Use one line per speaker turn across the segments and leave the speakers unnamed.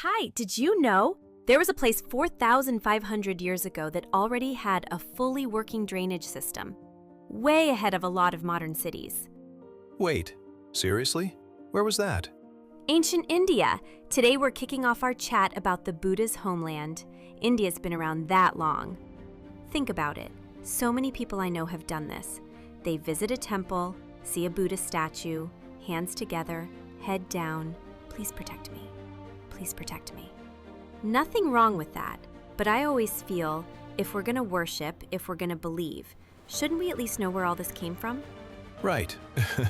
Hi, did you know? There was a place 4,500 years ago that already had a fully working drainage system, way ahead of a lot of modern cities.
Wait, seriously? Where was that?
Ancient India. Today we're kicking off our chat about the Buddha's homeland. India's been around that long. Think about it. So many people I know have done this. They visit a temple, see a Buddha statue, hands together, head down. Please protect me. Please protect me. Nothing wrong with that, but I always feel if we're going to worship, if we're going to believe, shouldn't we at least know where all this came from?
Right.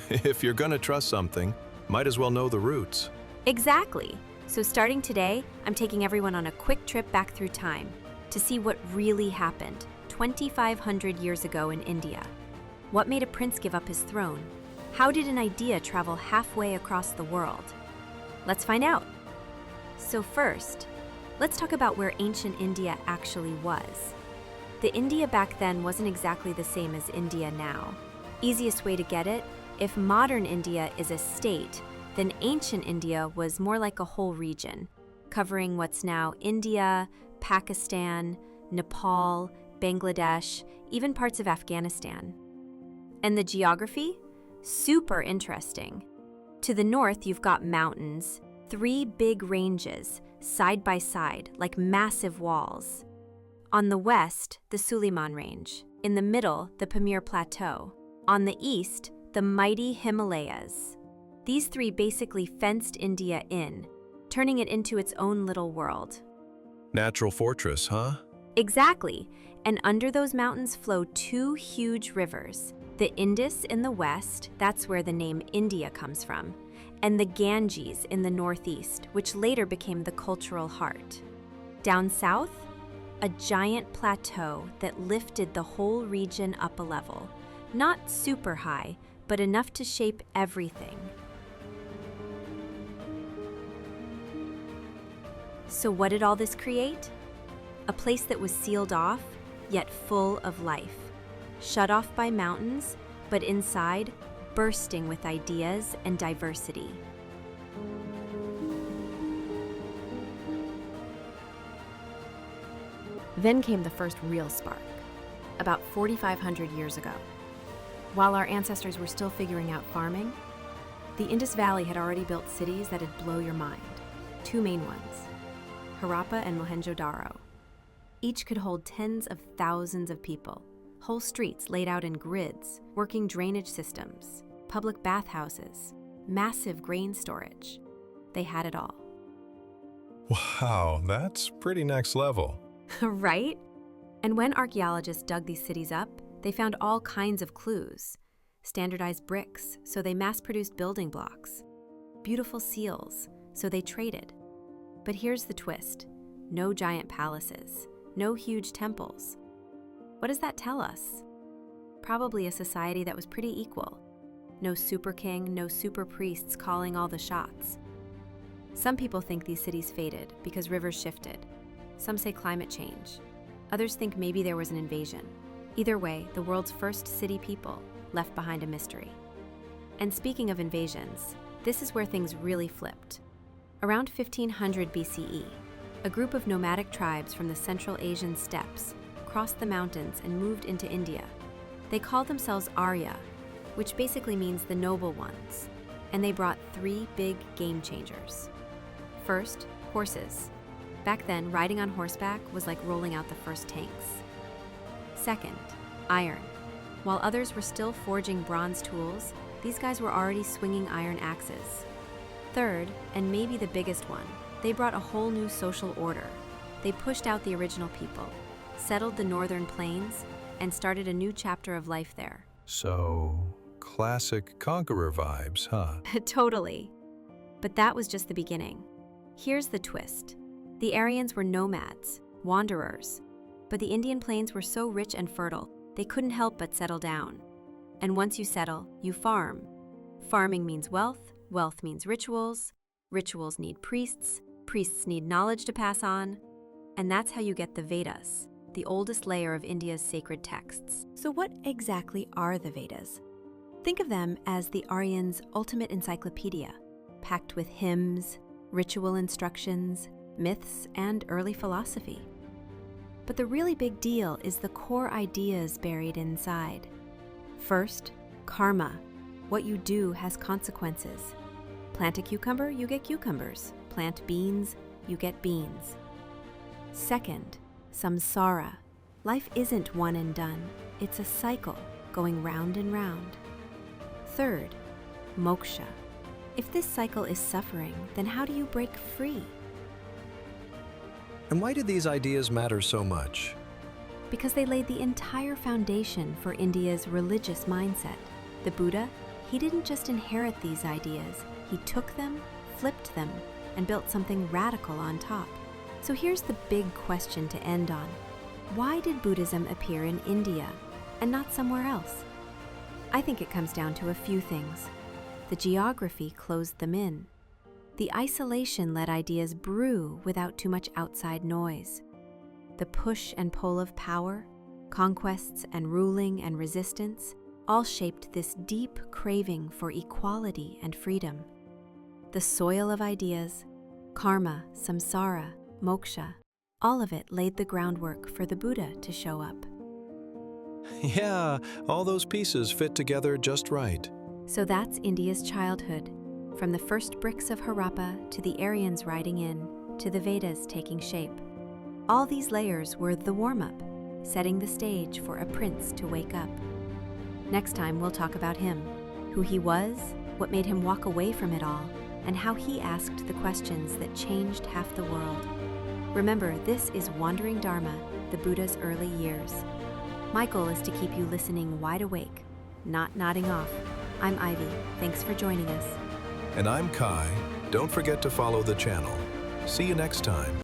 If you're gonna trust something, might as well know the roots.
Exactly. So starting today, I'm taking everyone on a quick trip back through time to see what really happened 2,500 years ago in India. What made a prince give up his throne? How did an idea travel halfway across the world? Let's find out. So first, let's talk about where ancient India actually was. The India back then wasn't exactly the same as India now. Easiest way to get it, if modern India is a state, then ancient India was more like a whole region, covering what's now India, Pakistan, Nepal, Bangladesh, even parts of Afghanistan. And the geography? Super interesting. To the north, you've got mountains, 3 big ranges, side by side, like massive walls. On the west, the Suliman Range. In the middle, the Pamir Plateau. On the east, the mighty Himalayas. These 3 basically fenced India in, turning it into its own little world.
Natural fortress, huh?
Exactly. And under those mountains flow 2 huge rivers. The Indus in the west, that's where the name India comes from, and the Ganges in the northeast, which later became the cultural heart. Down south, a giant plateau that lifted the whole region up a level. Not super high, but enough to shape everything. So what did all this create? A place that was sealed off, yet full of life. Shut off by mountains, but inside, bursting with ideas and diversity. Then came the first real spark, about 4,500 years ago. While our ancestors were still figuring out farming, the Indus Valley had already built cities that'd blow your mind. 2 main ones, Harappa and Mohenjo-daro. Each could hold tens of thousands of people, whole streets laid out in grids, working drainage systems, public bathhouses, massive grain storage. They had it all.
Wow, that's pretty next level.
Right? And when archaeologists dug these cities up, they found all kinds of clues. Standardized bricks, so they mass-produced building blocks. Beautiful seals, so they traded. But here's the twist. No giant palaces, no huge temples. What does that tell us? Probably a society that was pretty equal. No super king, no super priests calling all the shots. Some people think these cities faded because rivers shifted. Some say climate change. Others think maybe there was an invasion. Either way, the world's first city people left behind a mystery. And speaking of invasions, this is where things really flipped. Around 1500 BCE, a group of nomadic tribes from the Central Asian steppes crossed the mountains and moved into India. They called themselves Arya, which basically means the noble ones, and they brought 3 big game changers. First, horses. Back then, riding on horseback was like rolling out the first tanks. Second, iron. While others were still forging bronze tools, these guys were already swinging iron axes. Third, and maybe the biggest one, they brought a whole new social order. They pushed out the original people, settled the northern plains, and started a new chapter of life there.
So, classic conqueror vibes, huh?
Totally. But that was just the beginning. Here's the twist. The Aryans were nomads, wanderers, but the Indian plains were so rich and fertile, they couldn't help but settle down. And once you settle, you farm. Farming means wealth, wealth means rituals, rituals need priests, priests need knowledge to pass on, and that's how you get the Vedas, the oldest layer of India's sacred texts. So what exactly are the Vedas? Think of them as the Aryans' ultimate encyclopedia, packed with hymns, ritual instructions, myths, and early philosophy. But the really big deal is the core ideas buried inside. First, karma. What you do has consequences. Plant a cucumber, you get cucumbers. Plant beans, you get beans. Second, samsara. Life isn't one and done. It's a cycle going round and round. Third, moksha. If this cycle is suffering, then how do you break free?
And why did these ideas matter so much?
Because they laid the entire foundation for India's religious mindset. The Buddha, he didn't just inherit these ideas, he took them, flipped them, and built something radical on top. So here's the big question to end on. Why did Buddhism appear in India and not somewhere else? I think it comes down to a few things. The geography closed them in. The isolation let ideas brew without too much outside noise. The push and pull of power, conquests and ruling and resistance, all shaped this deep craving for equality and freedom. The soil of ideas, karma, samsara, moksha, all of it laid the groundwork for the Buddha to show up.
Yeah, all those pieces fit together just right.
So that's India's childhood, from the first bricks of Harappa to the Aryans riding in, to the Vedas taking shape. All these layers were the warm-up, setting the stage for a prince to wake up. Next time we'll talk about him, who he was, what made him walk away from it all, and how he asked the questions that changed half the world. Remember, this is Wandering Dharma, the Buddha's early years. My goal is to keep you listening wide awake, not nodding off. I'm Ivy. Thanks for joining us.
And I'm Kai. Don't forget to follow the channel. See you next time.